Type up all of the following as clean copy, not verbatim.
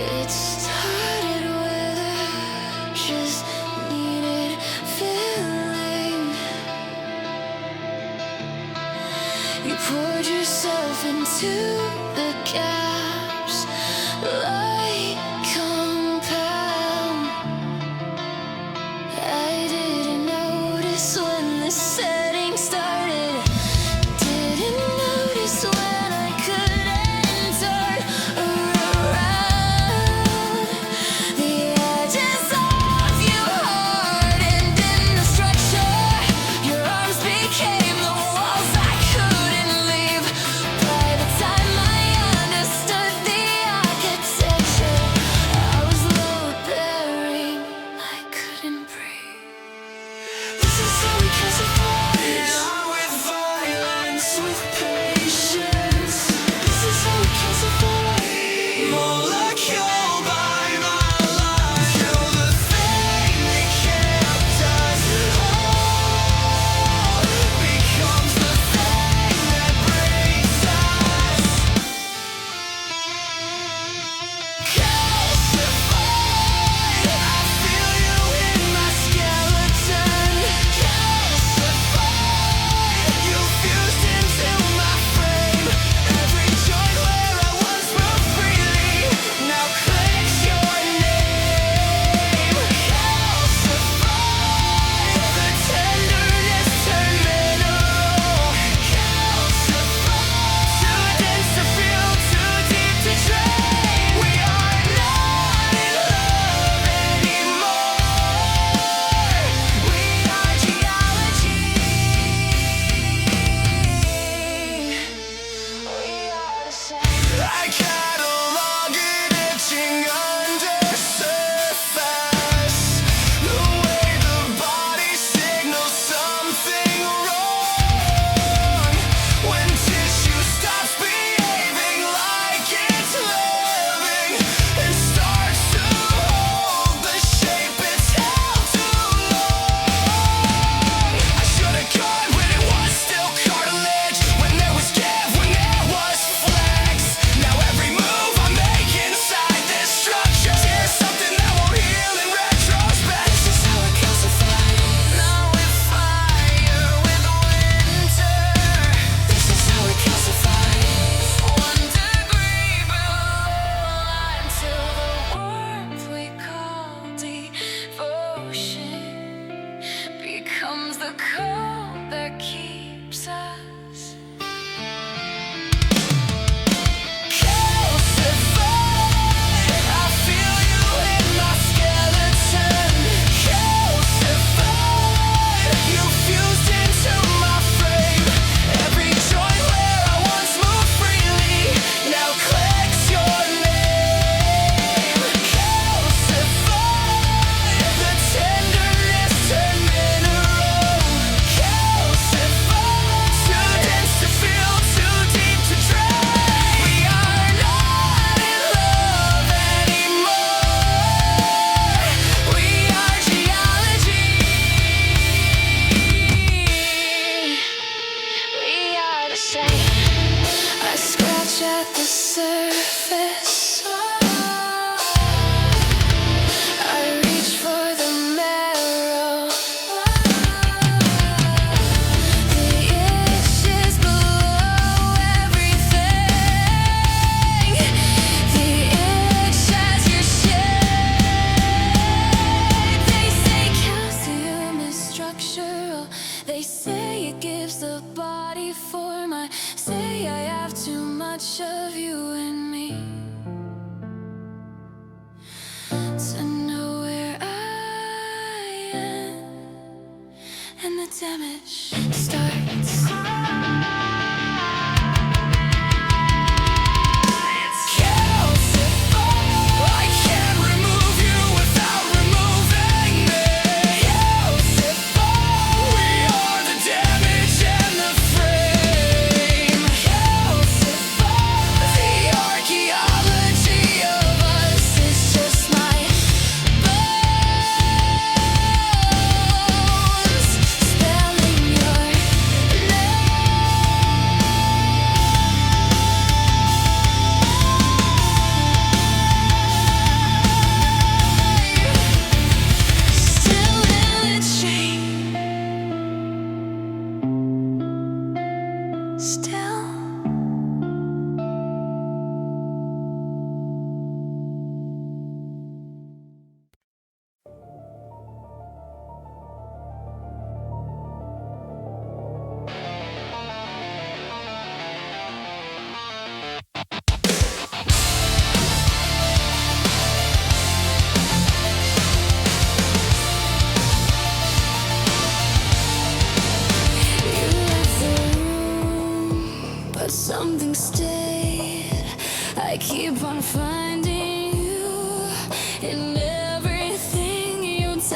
It started with just needed filling. You poured yourself into the gaps like compound. I didn't notice when the setting started. Didn't notice when I couldn't turn around. The edges of you hardened in the structure. Your arms became the walls I couldn't leave. By the time I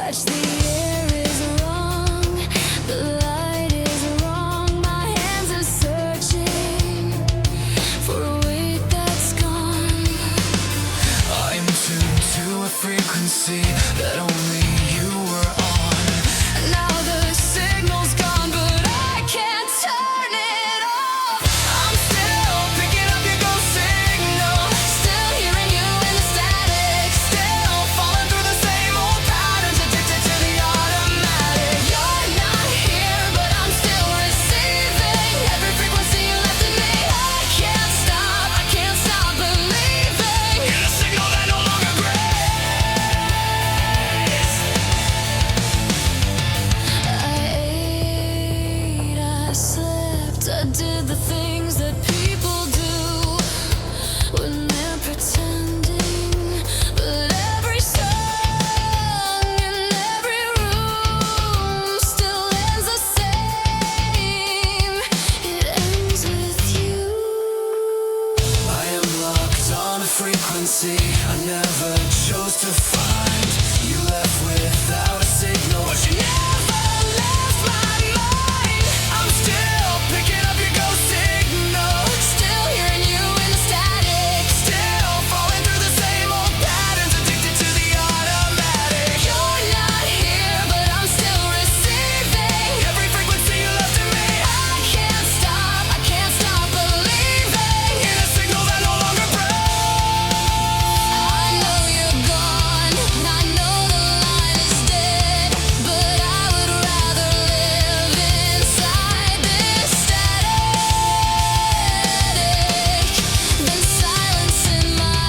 touch the air is wrong, the light is wrong. My hands are searching for a weight that's gone. I'm tuned to a frequency that only you were on. Now the signal's gone, but I can't turn it off. I'm still picking up your ghost signal, Still hearing you in the static, still falling through the same old patterns, addicted to the automatic. you're not here, but I'm still receiving every frequency you left in me. I can't stop believing. In a signal that no longer grays. I ate, I slept, I did the things that people do when they're pretending. But every song in every room still ends the same. It ends with you. I am locked on a frequency I never chose to find. You left without a signal, but you never left my mind. I'm still picking up your ghost signal, Still hearing you in the static. still falling through the same old patterns, addicted to the automatic. You're not here, but I'm still receiving Every frequency you left in me, I can't stop believing. in a signal that no longer breaks. I know you're gone, and I know the line is dead, but I would rather live inside this static than silence in my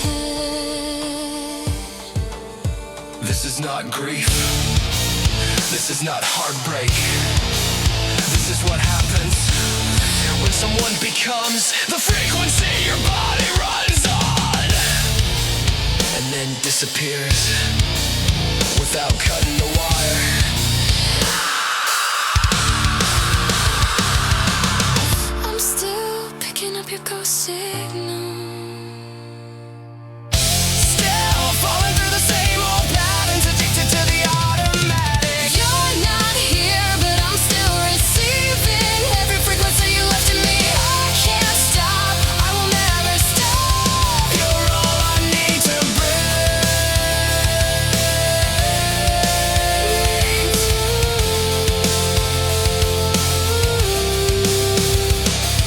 head. This is not grief. This is not heartbreak. This is what happens when someone becomes the frequency your body runs on, and then disappears without cutting the wire. I'm still picking up your ghost signal. Still falling through the same old patterns, addicted to the automatic. You're not here, but I'm still receiving every frequency you left in me. I can't stop, I will never stop. You're all I need to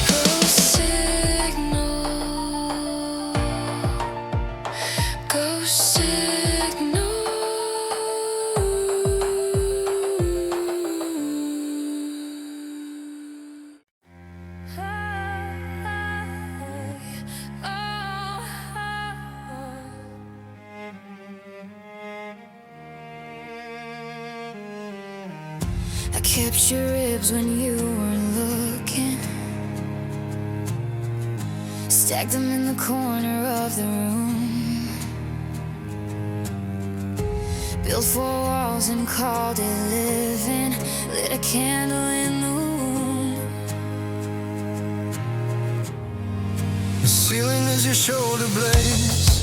Ghost signal, ghost signal. I kept your ribs when you weren't looking, stacked them in the corner of the room, built 4 walls and called it living, lit a candle in the womb. The ceiling is your shoulder blades,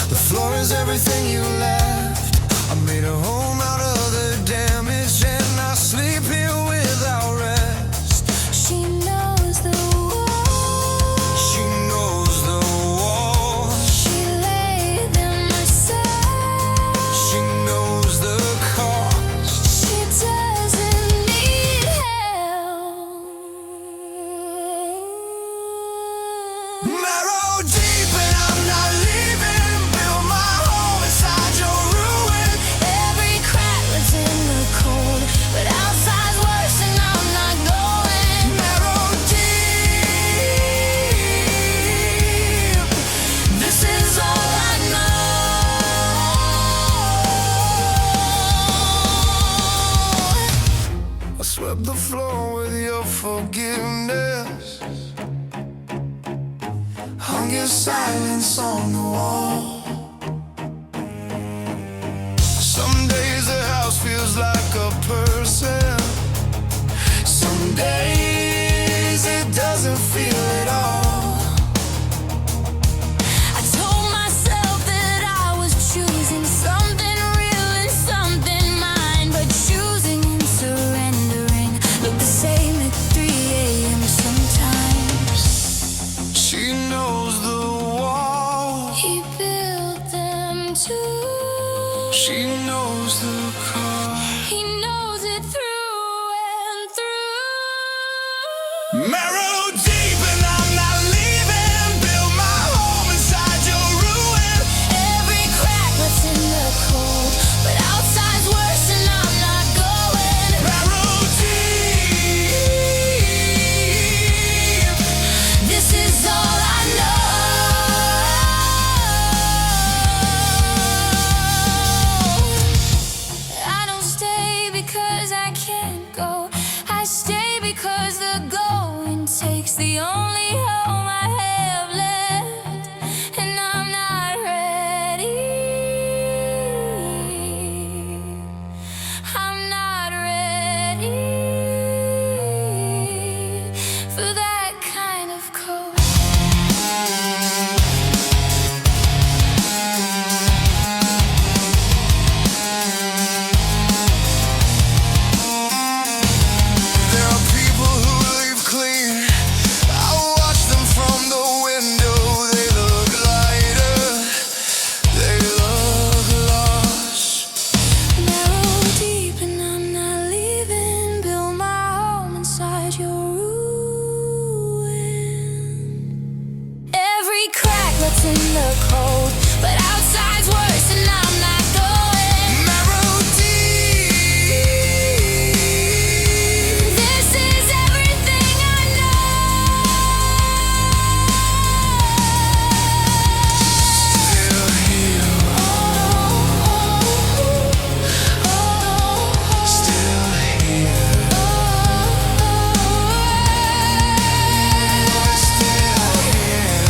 the floor is everything you left. I made a home out of the damage, and I sleep here without rest. She knows the wall, She knows the wall, she laid them herself. she knows the cost. She doesn't need help. Marrow deep and I'm not leaving. Build my home inside your ruin. Every crack lives in the cold, but outside's worse and I'm not going. Marrow deep. This is all I know. I swept the floor with your forgiveness, hung your silence on the wall. Some days the house feels like a person, some days it doesn't feel at all. I told myself that I was choosing something real and something She knows the call. He knows it through and through. Marrow deep and I'm not leaving. Build my home inside your ruin. Every crack lets in the cold, but outside's worse and I'm not going. Marrow deep. This is all I know. I don't stay because I can't go. I stay because the going takes the only home I have left, and I'm not ready. I'm not ready for that kind of cold. There are people who leave clean. I watch them from the window. They look lighter. They look lost. Narrow deep and I'm not leaving. Build my home inside your ruin. Every crack lets in the cold, but outside's worse and I'm not going. Marrow deep. This is everything I know. Still here. Still here. Still here.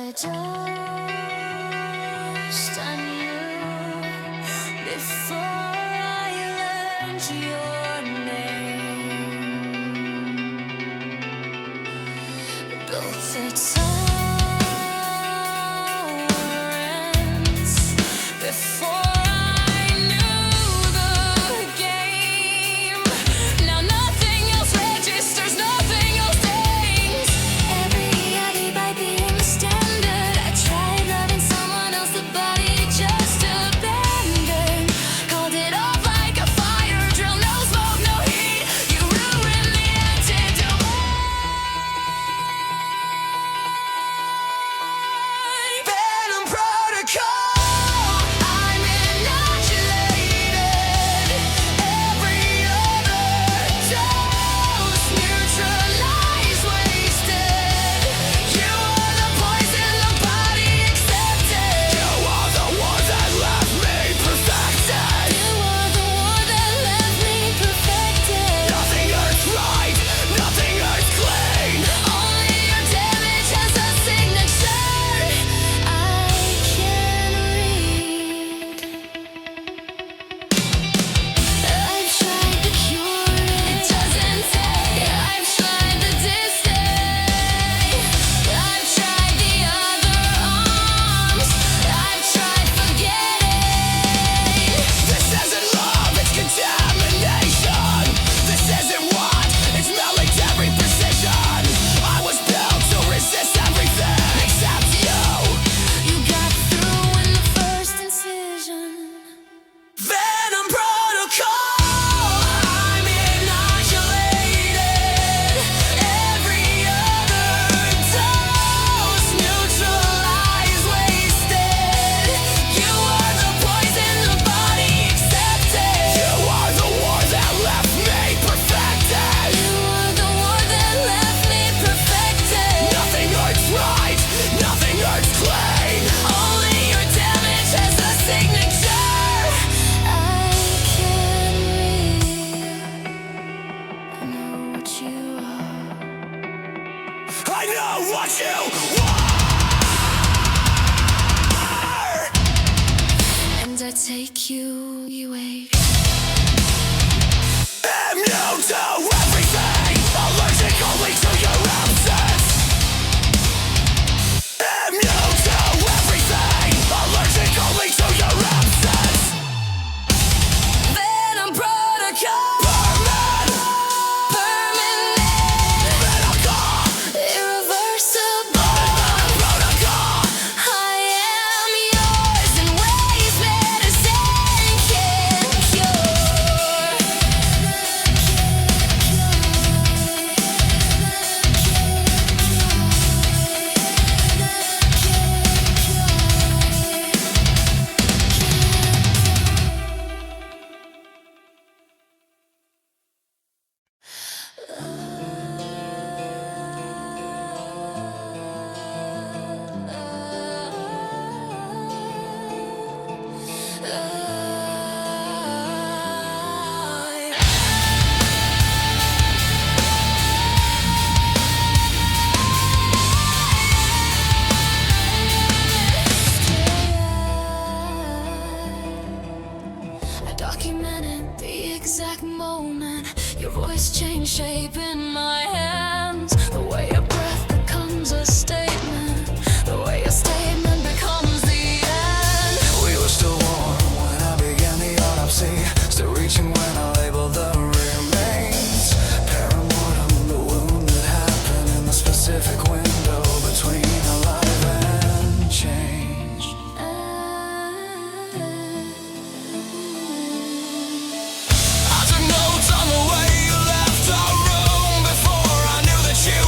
overdosed on you before I learned your name. Built a tolerance before I knew the game. Now nothing else registers, nothing else stings. Every by being the standard. I tried loving someone else, the body just abandoned. Called it off like a fire drill, no smoke, no heat. You ruined the antidote. Venom protocol, I'm inoculated. Every overdose, neutralized, wasted. You are the poison the body accepted. You are the one that left me perfected. You are the one that left me perfected. Nothing hurts right, nothing hurts clean. Only your damage has a signature I can read. I've tried to cure it, it doesn't take. I've tried the distance, I've tried the other arms, I've tried forgetting. This isn't love, it's contamination. This isn't what, it's military precision. I was built to resist everything except you. You got through in the first incision. Venom protocol, I'm inoculated. Every other dose, neutralized, wasted. You are the poison the body accepted. You are the war that left me perfected. You are the one that left me perfected. Nothing hurts right, nothing hurts clean. Only your damage has a signature I can read. I know what you are. I know what you are. And I take you away. Immune to everything, allergic only to your absence. Immune to everything, allergic only to your absence. Venom protocol, Permanent permanent, protocol, irreversible. protocol. I am yours in ways medicine can't cure. I documented the exact moment your voice changed shape in my hands. The way your breath becomes a statement, the way a statement becomes the end. We were still warm when I began the autopsy. Still reaching when I labeled the remains. Perimortem, the wound that happened in the specific window between alive and change. I took notes on the way you left our room before I knew that you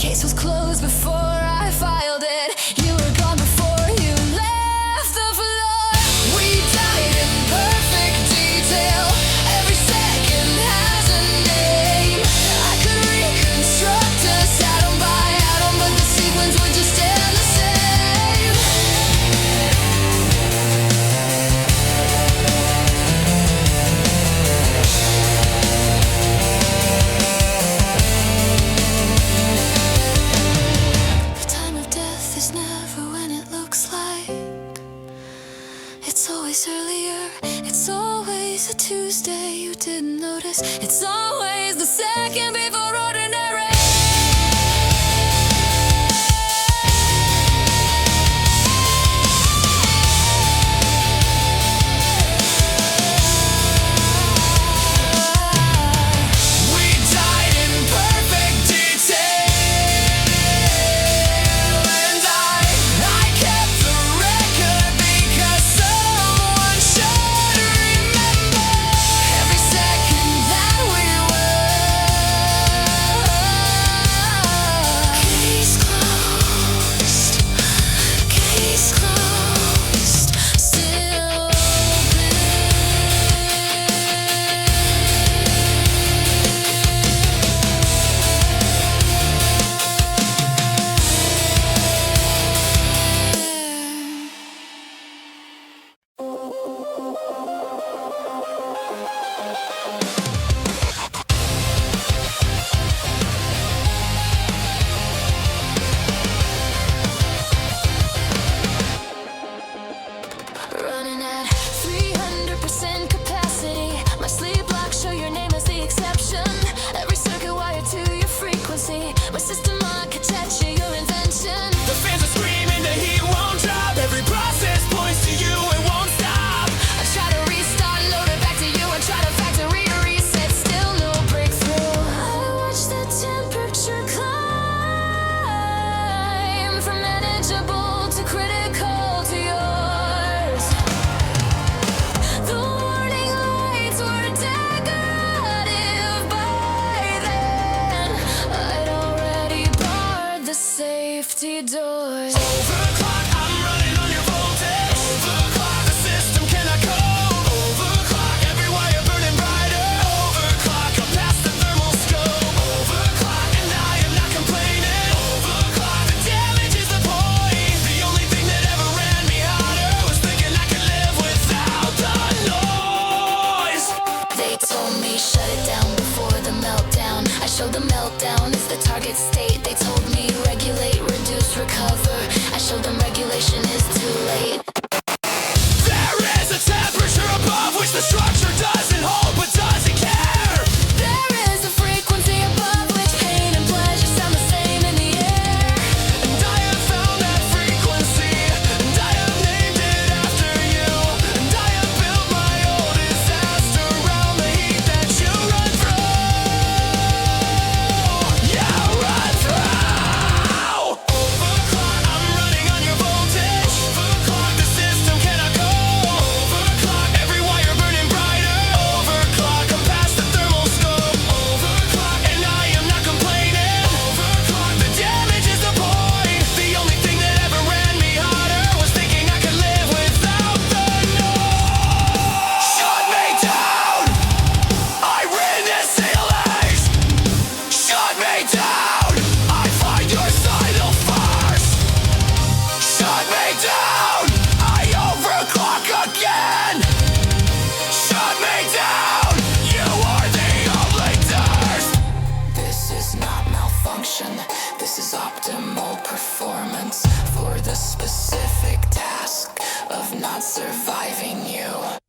case was closed before I filed it. You were gone before you left the floor. We died in perfect detail. Every second has a name. I could reconstruct us atom by atom, but the sequence would just stand the same. The time of death is never when it looks like. It's always earlier. It's always a Tuesday you didn't notice. It's always the second before ordinary. We died in perfect detail, and I kept the record because someone should remember every second that we were. Case closed, case closed, still running at 300% capacity. My sleep blocks show your name as the exception. Every circuit wired to your frequency. My system architecture, your invention. The fans are screaming, the heat won't drop. Every process points to you, it won't stop. I try to restart, load it back to you. I try to factory reset, still no breakthrough. I watch the temperature climb from manageable to critical to yours. The warning lights were decorative by then. I'd already barred the safety doors. Overclock, I'm running on your voltage. Overclock, the system cannot cope. Overclock, every wire burning brighter. Overclock, I'm past the thermal scope. Overclock, and I am not complaining. Overclock, the damage is the point. The only thing that ever ran me hotter was thinking I could live without the noise. They told me shut it down before the meltdown. I showed the meltdown is the target state. They told me regulate, reduce, recover. I showed them regulation is too late. There is a temperature above which the structure doesn't hold but doesn't care. There is a frequency above which pain and pleasure sound the same in the air. And I have found that frequency, and I have named it after you. And I have built my own disaster around the heat that you run through. Yeah, run through. Overclock, I'm running on your voltage. Overclock, the system cannot go. Overclock, every wire burning brighter. Overclock, I'm past the thermal scope. Overclock, and I am not complaining. Overclock, the damage is the point. The only thing that ever ran me hotter was thinking I could live without the noise. Shut me down. I ran this ceilings. Shut me down. I find your sidle first. Shut me down. I overclock again. Shut me down. You are the only thirst. This is not malfunction. This is optimal performance for the specific task of not surviving you.